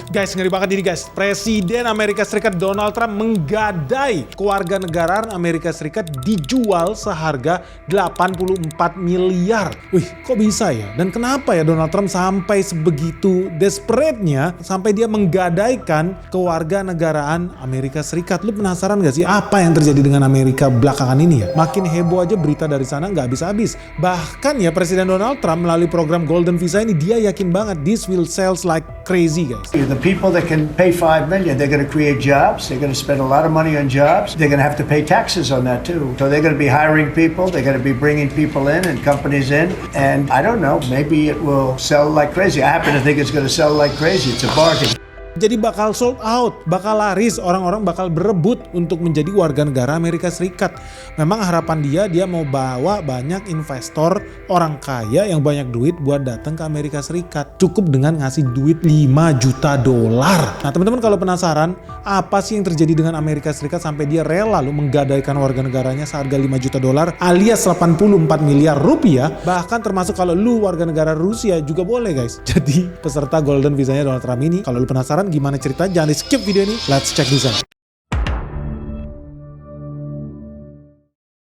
Guys, ngeri banget ini guys. Presiden Amerika Serikat Donald Trump menggadai kewarganegaraan Amerika Serikat dijual seharga 84 miliar. Wih, kok bisa ya? Dan kenapa ya Donald Trump sampai sebegitu desperate-nya sampai dia menggadaikan kewarganegaraan Amerika Serikat? Lu penasaran gak sih apa yang terjadi dengan Amerika belakangan ini ya? Makin heboh aja berita dari sana nggak habis-habis. Bahkan ya Presiden Donald Trump melalui program Golden Visa ini dia yakin banget this will sells like crazy guys. The people that can pay $5 million, they're going to create jobs. They're going to spend a lot of money on jobs. They're going to have to pay taxes on that too. So they're going to be hiring people. They're going to be bringing people in and companies in. And I don't know, maybe it will sell like crazy. I happen to think it's going to sell like crazy. It's a bargain. Jadi bakal sold out, bakal laris, orang-orang bakal berebut untuk menjadi warga negara Amerika Serikat. Memang harapan dia mau bawa banyak investor, orang kaya yang banyak duit buat datang ke Amerika Serikat. Cukup dengan ngasih duit 5 juta dolar. Nah teman-teman kalau penasaran, apa sih yang terjadi dengan Amerika Serikat sampai dia rela lalu menggadaikan warga negaranya seharga 5 juta dolar alias 84 miliar rupiah. Bahkan termasuk kalau lu warga negara Rusia juga boleh guys. Jadi peserta Golden Visanya Donald Trump ini, kalau lu penasaran gimana ceritanya, jangan di skip video ini. Let's check this out.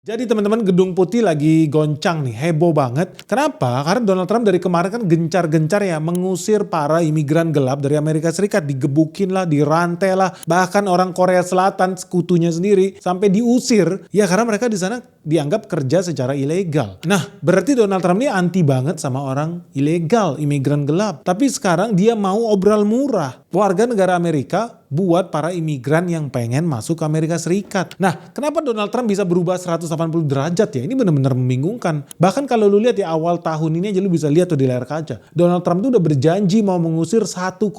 Jadi teman-teman, Gedung Putih lagi goncang nih, heboh banget. Kenapa? Karena Donald Trump dari kemarin kan gencar-gencar ya mengusir para imigran gelap dari Amerika Serikat. Digebukin lah, dirantai lah, bahkan orang Korea Selatan sekutunya sendiri sampai diusir. Ya karena mereka di sana dianggap kerja secara ilegal. Nah berarti Donald Trump ini anti banget sama orang ilegal, imigran gelap. Tapi sekarang dia mau obral murah warga negara Amerika buat para imigran yang pengen masuk ke Amerika Serikat. Nah, kenapa Donald Trump bisa berubah 180 derajat ya? Ini benar-benar membingungkan. Bahkan kalau lu lihat ya awal tahun ini aja lu bisa lihat tuh di layar kaca. Donald Trump tuh udah berjanji mau mengusir 1,4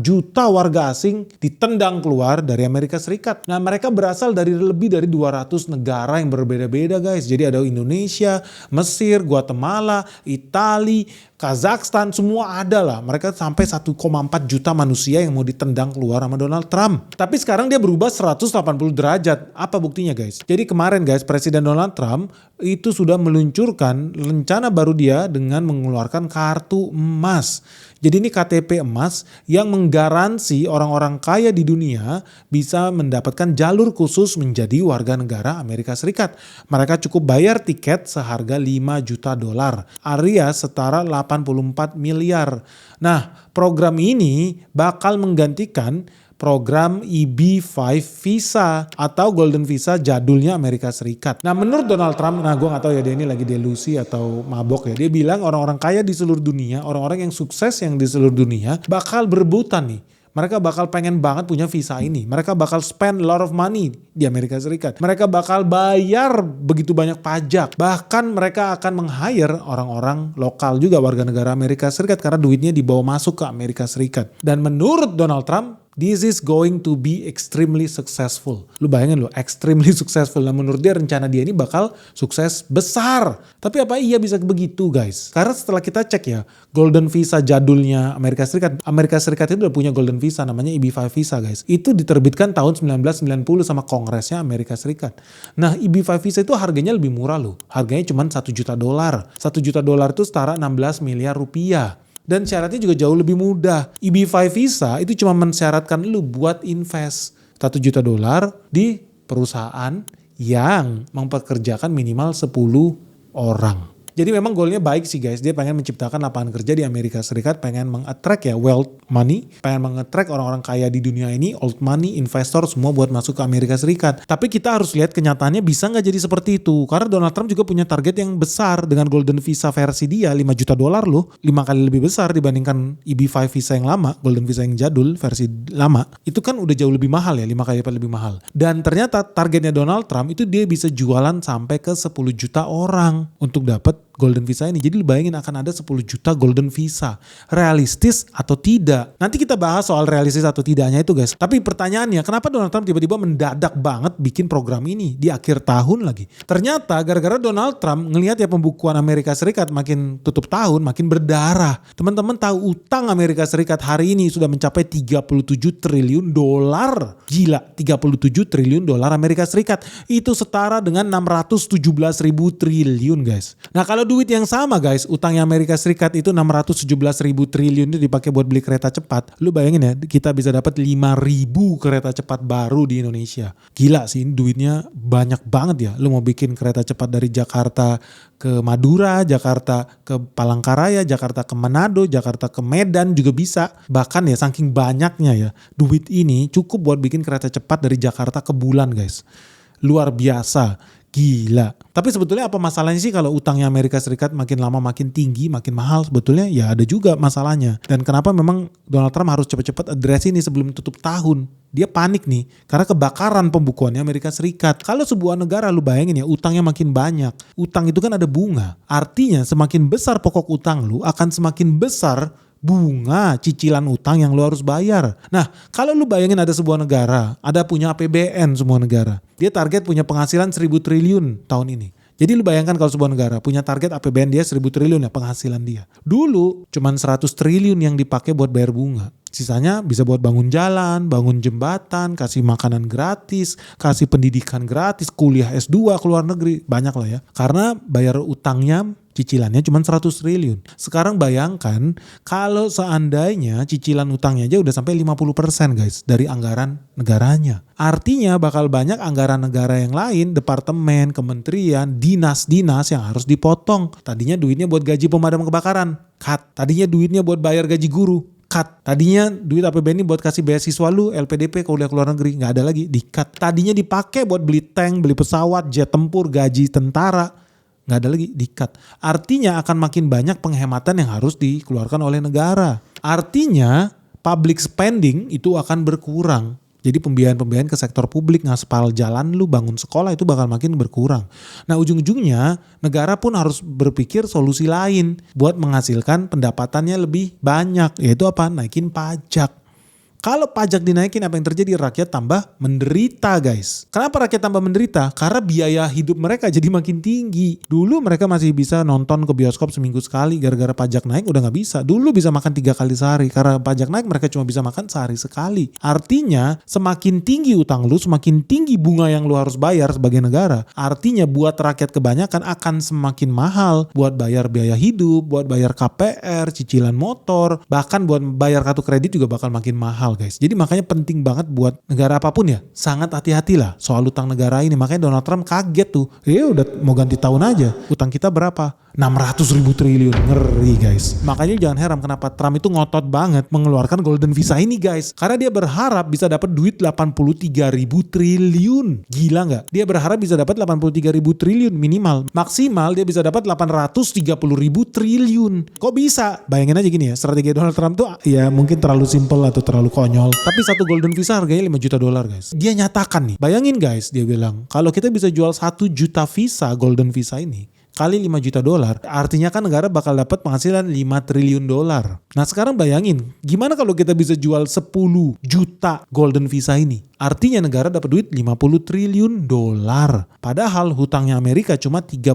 juta warga asing ditendang keluar dari Amerika Serikat. Nah, mereka berasal dari lebih dari 200 negara yang berbeda-beda guys. Jadi ada Indonesia, Mesir, Guatemala, Italia, Kazakhstan, semua ada lah. Mereka sampai 1,4 juta manusia yang mau ditendang keluar sama Donald Trump. Tapi sekarang dia berubah 180 derajat. Apa buktinya guys? Jadi kemarin guys, Presiden Donald Trump itu sudah meluncurkan rencana baru dia dengan mengeluarkan kartu emas. Jadi ini KTP emas yang menggaransi orang-orang kaya di dunia bisa mendapatkan jalur khusus menjadi warga negara Amerika Serikat. Mereka cukup bayar tiket seharga 5 juta dolar, alias setara 84 miliar. Nah, program ini bakal menggantikan program EB-5 Visa atau Golden Visa jadulnya Amerika Serikat. Nah menurut Donald Trump, nah gue gak tahu ya dia ini lagi delusi atau mabok ya. Dia bilang orang-orang kaya di seluruh dunia, orang-orang yang sukses yang di seluruh dunia bakal berebutan nih. Mereka bakal pengen banget punya visa ini. Mereka bakal spend a lot of money di Amerika Serikat. Mereka bakal bayar begitu banyak pajak. Bahkan mereka akan meng-hire orang-orang lokal juga warga negara Amerika Serikat karena duitnya dibawa masuk ke Amerika Serikat. Dan menurut Donald Trump, this is going to be extremely successful. Lu bayangin loh, extremely successful. Nah menurut dia rencana dia ini bakal sukses besar. Tapi apa iya bisa begitu guys? Karena setelah kita cek ya, Golden Visa jadulnya Amerika Serikat. Amerika Serikat itu udah punya Golden Visa namanya EB-5 Visa guys. Itu diterbitkan tahun 1990 sama Kongresnya Amerika Serikat. Nah EB-5 Visa itu harganya lebih murah loh. Harganya cuma 1 juta dolar. 1 juta dolar itu setara 16 miliar rupiah. Dan syaratnya juga jauh lebih mudah. EB-5 Visa itu cuma mensyaratkan lu buat invest 1 juta dolar di perusahaan yang mempekerjakan minimal 10 orang. Jadi memang goalnya baik sih guys. Dia pengen menciptakan lapangan kerja di Amerika Serikat, pengen meng-attract ya wealth money, pengen meng-attract orang-orang kaya di dunia ini, old money, investor semua buat masuk ke Amerika Serikat. Tapi kita harus lihat kenyataannya bisa nggak jadi seperti itu. Karena Donald Trump juga punya target yang besar dengan Golden Visa versi dia 5 juta dolar loh, 5 kali lebih besar dibandingkan EB-5 Visa yang lama, Golden Visa yang jadul versi lama. Itu kan udah jauh lebih mahal ya, 5 kali lebih mahal. Dan ternyata targetnya Donald Trump itu dia bisa jualan sampai ke 10 juta orang untuk dapat Golden Visa ini. Jadi lu bayangin akan ada 10 juta Golden Visa. Realistis atau tidak? Nanti kita bahas soal realistis atau tidaknya itu guys. Tapi pertanyaannya, kenapa Donald Trump tiba-tiba mendadak banget bikin program ini di akhir tahun lagi? Ternyata gara-gara Donald Trump ngelihat ya pembukuan Amerika Serikat makin tutup tahun makin berdarah. Teman-teman tahu utang Amerika Serikat hari ini sudah mencapai 37 triliun dolar. Gila, 37 triliun dolar Amerika Serikat. Itu setara dengan 617 ribu triliun guys. Nah kalau duit yang sama guys, utangnya Amerika Serikat itu 617 ribu triliun itu dipakai buat beli kereta cepat. Lu bayangin ya, kita bisa dapat 5.000 kereta cepat baru di Indonesia. Gila sih, duitnya banyak banget ya. Lu mau bikin kereta cepat dari Jakarta ke Madura, Jakarta ke Palangkaraya, Jakarta ke Manado, Jakarta ke Medan juga bisa. Bahkan ya saking banyaknya ya, duit ini cukup buat bikin kereta cepat dari Jakarta ke bulan guys. Luar biasa. Gila. Tapi sebetulnya apa masalahnya sih kalau utangnya Amerika Serikat makin lama makin tinggi, makin mahal? Sebetulnya ya ada juga masalahnya. Dan kenapa memang Donald Trump harus cepat-cepat address ini sebelum tutup tahun? Dia panik nih karena kebakaran pembukuannya Amerika Serikat. Kalau sebuah negara, lu bayangin ya, utangnya makin banyak. Utang itu kan ada bunga. Artinya semakin besar pokok utang lu akan semakin besar bunga cicilan utang yang lu harus bayar. Nah, kalau lu bayangin ada sebuah negara, ada punya APBN semua negara. Dia target punya penghasilan 1.000 triliun tahun ini. Jadi lu bayangkan kalau sebuah negara punya target APBN dia 1.000 triliun ya penghasilan dia. Dulu cuman 100 triliun yang dipakai buat bayar bunga. Sisanya bisa buat bangun jalan, bangun jembatan, kasih makanan gratis, kasih pendidikan gratis, kuliah S2 ke luar negeri. Banyak lah ya. Karena bayar utangnya cicilannya cuma 100 triliun. Sekarang bayangkan kalau seandainya cicilan utangnya aja udah sampai 50% guys dari anggaran negaranya. Artinya bakal banyak anggaran negara yang lain, departemen, kementerian, dinas-dinas yang harus dipotong. Tadinya duitnya buat gaji pemadam kebakaran, cut. Tadinya duitnya buat bayar gaji guru, cut. Tadinya duit APBN ini buat kasih beasiswa lu, LPDP kuliah ke luar negeri, nggak ada lagi, di-cut. Tadinya dipakai buat beli tank, beli pesawat, jet tempur, gaji tentara, nggak ada lagi, di-cut. Artinya akan makin banyak penghematan yang harus dikeluarkan oleh negara. Artinya public spending itu akan berkurang. Jadi pembiayaan-pembiayaan ke sektor publik, ngaspal jalan lu, bangun sekolah itu bakal makin berkurang. Nah ujung-ujungnya negara pun harus berpikir solusi lain buat menghasilkan pendapatannya lebih banyak. Yaitu apa? Naikin pajak. Kalau pajak dinaikin apa yang terjadi? Rakyat tambah menderita guys. Kenapa rakyat tambah menderita? Karena biaya hidup mereka jadi makin tinggi. Dulu mereka masih bisa nonton ke bioskop seminggu sekali, gara-gara pajak naik udah gak bisa. Dulu bisa makan 3 kali sehari, karena pajak naik mereka cuma bisa makan sehari sekali. Artinya semakin tinggi utang lu, semakin tinggi bunga yang lu harus bayar sebagai negara. Artinya buat rakyat kebanyakan akan semakin mahal. Buat bayar biaya hidup, buat bayar KPR, cicilan motor, bahkan buat bayar kartu kredit juga bakal makin mahal guys. Jadi makanya penting banget buat negara apapun ya, sangat hati-hatilah soal utang negara ini. Makanya Donald Trump kaget tuh, udah mau ganti tahun aja, utang kita berapa? 600 ribu triliun. Ngeri guys. Makanya jangan heran kenapa Trump itu ngotot banget mengeluarkan golden visa ini guys. Karena dia berharap bisa dapat duit 83 ribu triliun. Gila gak? Dia berharap bisa dapat 83 ribu triliun minimal. Maksimal dia bisa dapat 830 ribu triliun. Kok bisa? Bayangin aja gini ya, strategi Donald Trump tuh ya mungkin terlalu simple atau terlalu konyol. Tapi satu golden visa harganya 5 juta dolar guys. Dia nyatakan nih, bayangin guys, dia bilang kalau kita bisa jual 1 juta visa golden visa ini kali 5 juta dolar, artinya kan negara bakal dapat penghasilan 5 triliun dolar. Nah sekarang bayangin, gimana kalau kita bisa jual 10 juta golden visa ini? Artinya negara dapat duit 50 triliun dolar. Padahal hutangnya Amerika cuma 35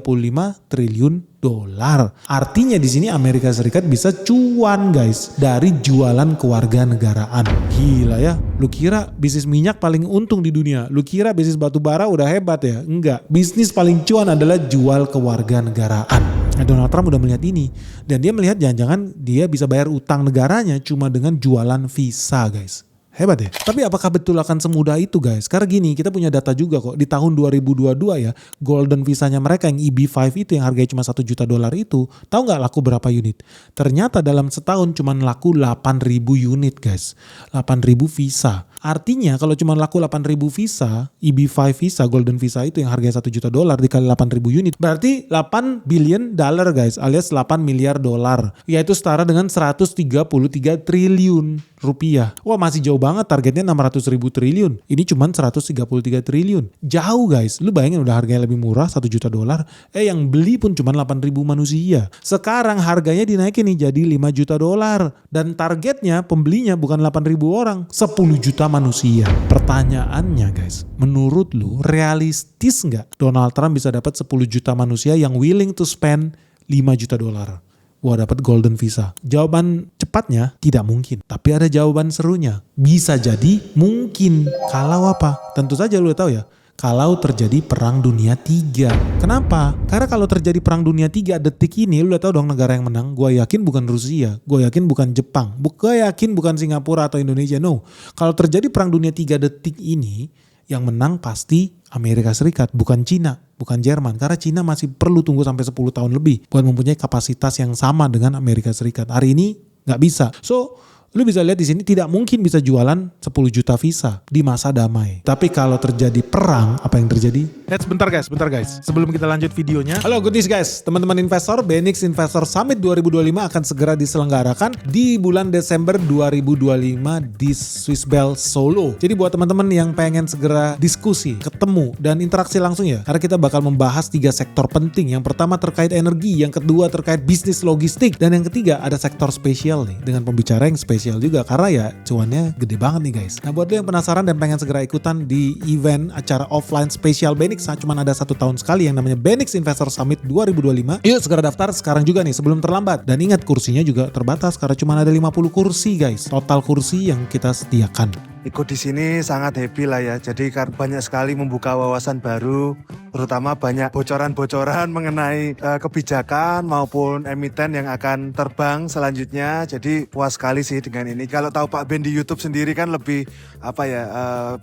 triliun dolar. Artinya di sini Amerika Serikat bisa cuan guys dari jualan kewarganegaraan. Gila ya. Lu kira bisnis minyak paling untung di dunia? Lu kira bisnis batu bara udah hebat ya? Enggak. Bisnis paling cuan adalah jual kewarganegaraan. Nah, Donald Trump udah melihat ini. Dan dia melihat jangan-jangan dia bisa bayar utang negaranya cuma dengan jualan visa guys. Hebat ya. Tapi apakah betul akan semudah itu guys? Karena gini, kita punya data juga kok. Di tahun 2022 ya, golden visanya mereka yang EB5 itu yang harganya cuma 1 juta dolar itu, tahu nggak laku berapa unit? Ternyata dalam setahun cuma laku 8.000 unit guys. 8.000 visa. Artinya kalau cuma laku 8.000 visa, EB5 visa, golden visa itu yang harganya 1 juta dolar dikali 8.000 unit. Berarti 8 billion dollar guys, alias 8 miliar dolar. Yaitu setara dengan 133 triliun rupiah. Wah masih jauh banget, targetnya 600 ribu triliun. Ini cuma 133 triliun. Jauh guys, lu bayangin udah harganya lebih murah 1 juta dolar. Yang beli pun cuma 8.000 manusia. Sekarang harganya dinaikin nih jadi 5 juta dolar. Dan targetnya pembelinya bukan 8.000 orang, 10 juta manusia. Pertanyaannya guys, menurut lu realistis nggak Donald Trump bisa dapat 10 juta manusia yang willing to spend 5 juta dolar? Wah dapat golden visa. Jawaban cepatnya tidak mungkin. Tapi ada jawaban serunya. Bisa jadi mungkin. Kalau apa? Tentu saja lu tahu ya. kalau terjadi perang dunia 3. Kenapa? Karena kalau terjadi perang dunia 3 detik ini, lu udah tahu dong negara yang menang. Gue yakin bukan Rusia, gue yakin bukan Jepang, gue yakin bukan Singapura atau Indonesia. No, kalau terjadi perang dunia 3 detik ini, yang menang pasti Amerika Serikat, bukan Cina, bukan Jerman. Karena Cina masih perlu tunggu sampai 10 tahun lebih buat mempunyai kapasitas yang sama dengan Amerika Serikat. Hari ini nggak bisa. So, lu bisa lihat di sini tidak mungkin bisa jualan 10 juta visa di masa damai. Tapi kalau terjadi perang, apa yang terjadi? Bentar guys. Sebelum kita lanjut videonya. Halo goodies guys, teman-teman investor, BENIX Investor Summit 2025 akan segera diselenggarakan di bulan Desember 2025 di Swiss Bell Solo. Jadi buat teman-teman yang pengen segera diskusi, ketemu, dan interaksi langsung ya. Karena kita bakal membahas 3 sektor penting. Yang pertama terkait energi, yang kedua terkait bisnis logistik, dan yang ketiga ada sektor spesial nih dengan pembicara yang spesial juga karena ya cuannya gede banget nih guys. Nah buat lo yang penasaran dan pengen segera ikutan di event acara offline spesial BENIX, cuma ada 1 tahun sekali yang namanya BENIX Investor Summit 2025. Yuk segera daftar sekarang juga nih sebelum terlambat. Dan ingat kursinya juga terbatas karena cuma ada 50 kursi guys. Total kursi yang kita sediakan. Ikut di sini sangat happy lah ya. Jadi banyak sekali membuka wawasan baru, terutama banyak bocoran-bocoran mengenai kebijakan maupun emiten yang akan terbang selanjutnya. Jadi puas sekali sih dengan ini. Kalau tahu Pak Ben di YouTube sendiri kan lebih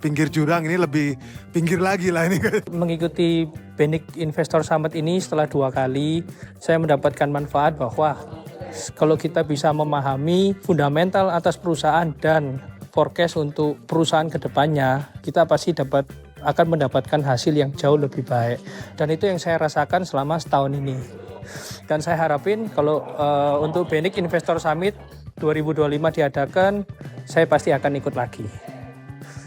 pinggir jurang, ini lebih pinggir lagi lah ini. Mengikuti BENIX Investor Summit ini setelah 2 kali, saya mendapatkan manfaat bahwa kalau kita bisa memahami fundamental atas perusahaan dan forecast untuk perusahaan kedepannya, kita pasti akan mendapatkan hasil yang jauh lebih baik. Dan itu yang saya rasakan selama setahun ini. Dan saya harapin kalau untuk BENIX Investor Summit 2025 diadakan, saya pasti akan ikut lagi.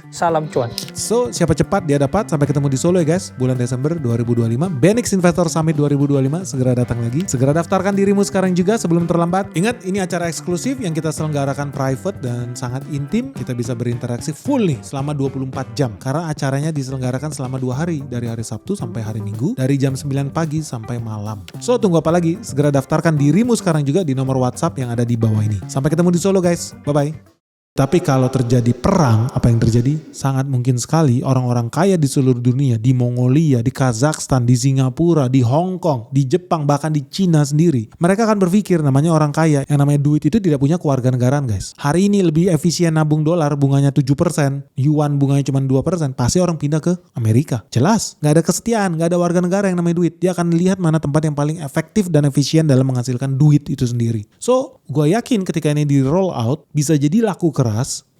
Salam cuan. So, siapa cepat dia dapat. Sampai ketemu di Solo ya guys, bulan Desember 2025. BENIX Investor Summit 2025 segera datang lagi. Segera daftarkan dirimu sekarang juga sebelum terlambat. Ingat, ini acara eksklusif yang kita selenggarakan private dan sangat intim. Kita bisa berinteraksi full nih selama 24 jam. Karena acaranya diselenggarakan selama 2 hari. Dari hari Sabtu sampai hari Minggu. Dari jam 9 pagi sampai malam. So, tunggu apa lagi? Segera daftarkan dirimu sekarang juga di nomor WhatsApp yang ada di bawah ini. Sampai ketemu di Solo guys. Bye-bye. Tapi kalau terjadi perang, apa yang terjadi? Sangat mungkin sekali orang-orang kaya di seluruh dunia, di Mongolia, di Kazakhstan, di Singapura, di Hong Kong, di Jepang, bahkan di Cina sendiri. Mereka akan berpikir namanya orang kaya, yang namanya duit itu tidak punya kewarganegaraan guys. Hari ini lebih efisien nabung dolar, bunganya 7%, yuan bunganya cuma 2%, pasti orang pindah ke Amerika. Jelas, gak ada kesetiaan, gak ada warga negara yang namanya duit. Dia akan lihat mana tempat yang paling efektif dan efisien dalam menghasilkan duit itu sendiri. So, gue yakin ketika ini di roll out, bisa jadi laku keras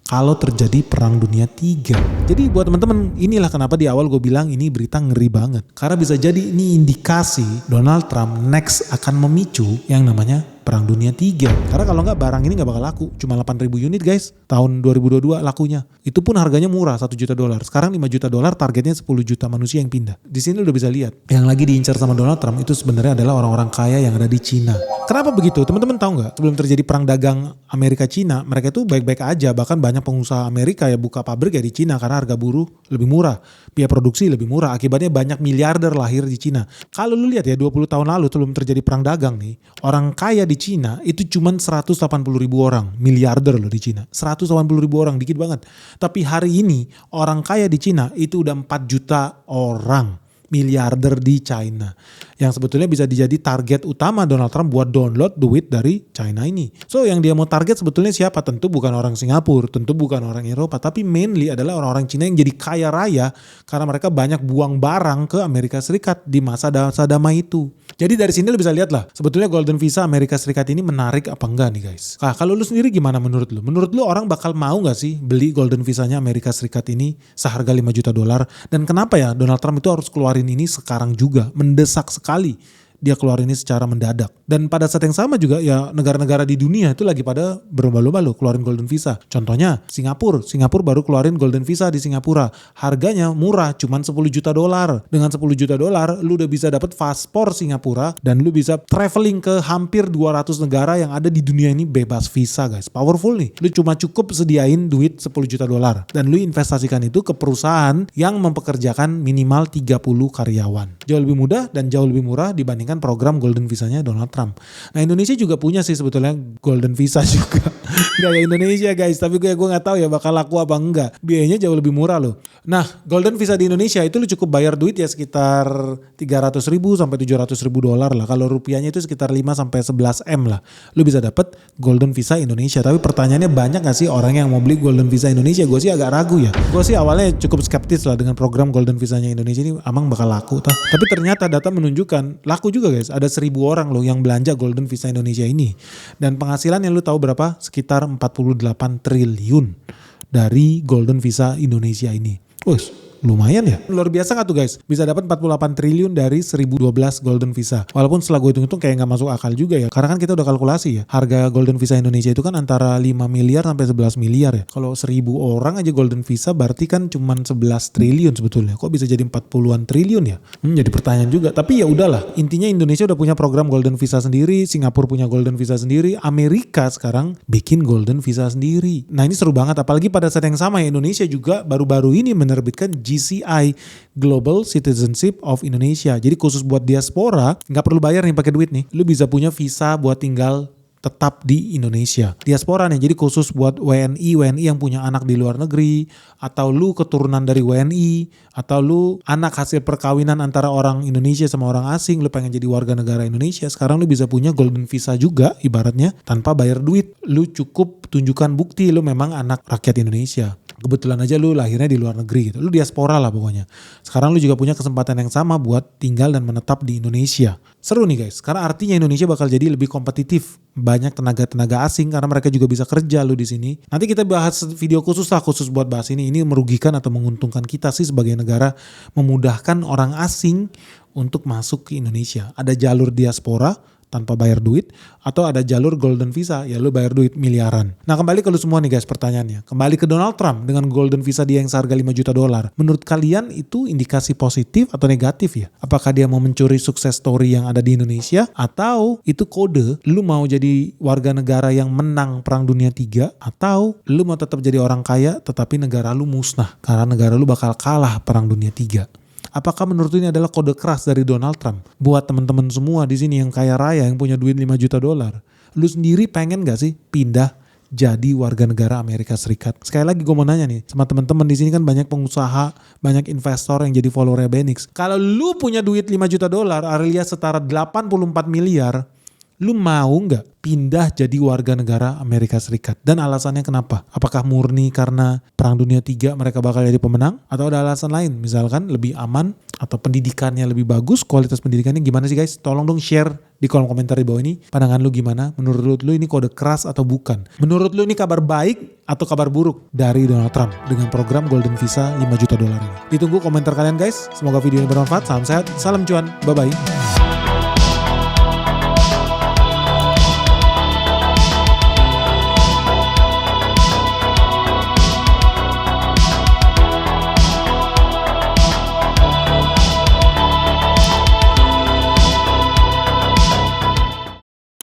kalau terjadi perang dunia 3. Jadi buat teman-teman, inilah kenapa di awal gue bilang ini berita ngeri banget. Karena bisa jadi ini indikasi Donald Trump next akan memicu yang namanya perang dunia 3. Karena kalau nggak barang ini nggak bakal laku. Cuma 8.000 unit guys. Tahun 2022 lakunya. Itu pun harganya murah, $1 juta. Sekarang $5 juta, targetnya 10 juta manusia yang pindah. Di sini udah bisa lihat. Yang lagi diincar sama Donald Trump itu sebenarnya adalah orang-orang kaya yang ada di Cina. Kenapa begitu? Teman-teman tahu nggak? Sebelum terjadi perang dagang Amerika-Cina, mereka itu baik-baik aja. Bahkan banyak pengusaha Amerika ya buka pabrik ya di Cina karena harga buruh lebih murah. Biaya produksi lebih murah. Akibatnya banyak miliarder lahir di Cina. Kalau lu lihat ya 20 tahun lalu sebelum terjadi perang dagang nih, orang kaya di Cina itu cuma 180 ribu orang. Miliarder loh di Cina. 180 ribu orang, dikit banget. Tapi hari ini orang kaya di Cina itu udah 4 juta orang. Miliarder di China. Yang sebetulnya bisa dijadi target utama Donald Trump buat download duit dari China ini. So yang dia mau target sebetulnya siapa? Tentu bukan orang Singapura, tentu bukan orang Eropa, tapi mainly adalah orang-orang Cina yang jadi kaya raya karena mereka banyak buang barang ke Amerika Serikat di masa damai itu. Jadi dari sini lu bisa lihat lah, sebetulnya Golden Visa Amerika Serikat ini menarik apa enggak nih guys. Nah kalau lu sendiri gimana menurut lu? Menurut lu orang bakal mau gak sih beli Golden Visanya Amerika Serikat ini seharga $5 juta? Dan kenapa ya Donald Trump itu harus keluarin ini sekarang juga? Mendesak sekali dia keluar ini secara mendadak. Dan pada saat yang sama juga ya negara-negara di dunia itu lagi pada berlomba-lomba loh keluarin Golden Visa. Contohnya Singapura baru keluarin Golden Visa di Singapura. Harganya murah, cuman $10 juta. Dengan $10 juta lu udah bisa dapat paspor Singapura dan lu bisa traveling ke hampir 200 negara yang ada di dunia ini bebas visa guys. Powerful nih. Lu cuma cukup sediain duit $10 juta dan lu investasikan itu ke perusahaan yang mempekerjakan minimal 30 karyawan. Jauh lebih mudah dan jauh lebih murah dibanding dibandingkan program Golden Visanya Donald Trump. Nah Indonesia juga punya sih sebetulnya Golden Visa juga. Gak ya Indonesia guys, tapi gue gak tahu ya bakal laku apa enggak. Biayanya jauh lebih murah loh. Nah Golden Visa di Indonesia itu lu cukup bayar duit ya sekitar 300 ribu sampai 700 ribu dolar lah. Kalau rupiahnya itu sekitar 5 sampai 11 M lah. Lu bisa dapet Golden Visa Indonesia. Tapi pertanyaannya banyak gak sih orang yang mau beli Golden Visa Indonesia? Gue sih agak ragu ya. Gue sih awalnya cukup skeptis lah dengan program Golden Visanya Indonesia ini amang bakal laku. Tapi ternyata data menunjukkan laku juga guys. Ada 1.000 orang loh yang belanja Golden Visa Indonesia ini. Dan penghasilan yang lu tahu berapa? Sekitar 48 triliun dari Golden Visa Indonesia ini. Wih, lumayan ya. Luar biasa gak tuh guys? Bisa dapat 48 triliun dari 1012 Golden Visa. Walaupun setelah gue hitung-hitung kayak gak masuk akal juga ya. Karena kan kita udah kalkulasi ya. Harga Golden Visa Indonesia itu kan antara 5 miliar sampai 11 miliar ya. Kalau 1.000 orang aja Golden Visa berarti kan cuman 11 triliun sebetulnya. Kok bisa jadi 40-an triliun ya? Jadi pertanyaan juga. Tapi ya udahlah. Intinya Indonesia udah punya program Golden Visa sendiri. Singapura punya Golden Visa sendiri. Amerika sekarang bikin Golden Visa sendiri. Nah ini seru banget. Apalagi pada saat yang sama ya Indonesia juga baru-baru ini menerbitkan GCI, Global Citizenship of Indonesia. Jadi khusus buat diaspora, nggak perlu bayar nih pakai duit nih. Lu bisa punya visa buat tinggal tetap di Indonesia. Diaspora nih, jadi khusus buat WNI yang punya anak di luar negeri, atau lu keturunan dari WNI, atau lu anak hasil perkawinan antara orang Indonesia sama orang asing, lu pengen jadi warga negara Indonesia, sekarang lu bisa punya Golden Visa juga ibaratnya tanpa bayar duit. Lu cukup tunjukkan bukti lu memang anak rakyat Indonesia. Kebetulan aja lu lahirnya di luar negeri gitu. Lu diaspora lah pokoknya. Sekarang lu juga punya kesempatan yang sama buat tinggal dan menetap di Indonesia. Seru nih guys, karena artinya Indonesia bakal jadi lebih kompetitif. Banyak tenaga-tenaga asing karena mereka juga bisa kerja lu di sini. Nanti kita bahas video khusus lah khusus buat bahas ini. Ini merugikan atau menguntungkan kita sih sebagai negara, memudahkan orang asing untuk masuk ke Indonesia. Ada jalur diaspora tanpa bayar duit, atau ada jalur Golden Visa, ya lu bayar duit miliaran. Nah kembali ke lu semua nih guys pertanyaannya. Kembali ke Donald Trump dengan Golden Visa dia yang seharga 5 juta dolar. Menurut kalian itu indikasi positif atau negatif ya? Apakah dia mau mencuri sukses story yang ada di Indonesia? Atau itu kode lu mau jadi warga negara yang menang Perang Dunia 3? Atau lu mau tetap jadi orang kaya tetapi negara lu musnah karena negara lu bakal kalah Perang Dunia 3? Apakah menurut ini adalah kode keras dari Donald Trump? Buat teman-teman semua di sini yang kaya raya, yang punya duit 5 juta dolar. Lu sendiri pengen gak sih pindah jadi warga negara Amerika Serikat? Sekali lagi gue mau nanya nih, sama teman-teman di sini kan banyak pengusaha, banyak investor yang jadi follower Benix. Kalau lu punya duit 5 juta dolar, alias setara 84 miliar, lu mau nggak pindah jadi warga negara Amerika Serikat? Dan alasannya kenapa? Apakah murni karena Perang Dunia 3 mereka bakal jadi pemenang? Atau ada alasan lain? Misalkan lebih aman atau pendidikannya lebih bagus? Kualitas pendidikannya gimana sih guys? Tolong dong share di kolom komentar di bawah ini. Pandangan lu gimana? Menurut lu ini kode keras atau bukan? Menurut lu ini kabar baik atau kabar buruk dari Donald Trump dengan program Golden Visa 5 juta dolar ini? Ditunggu komentar kalian guys. Semoga video ini bermanfaat. Salam sehat, salam cuan. Bye-bye.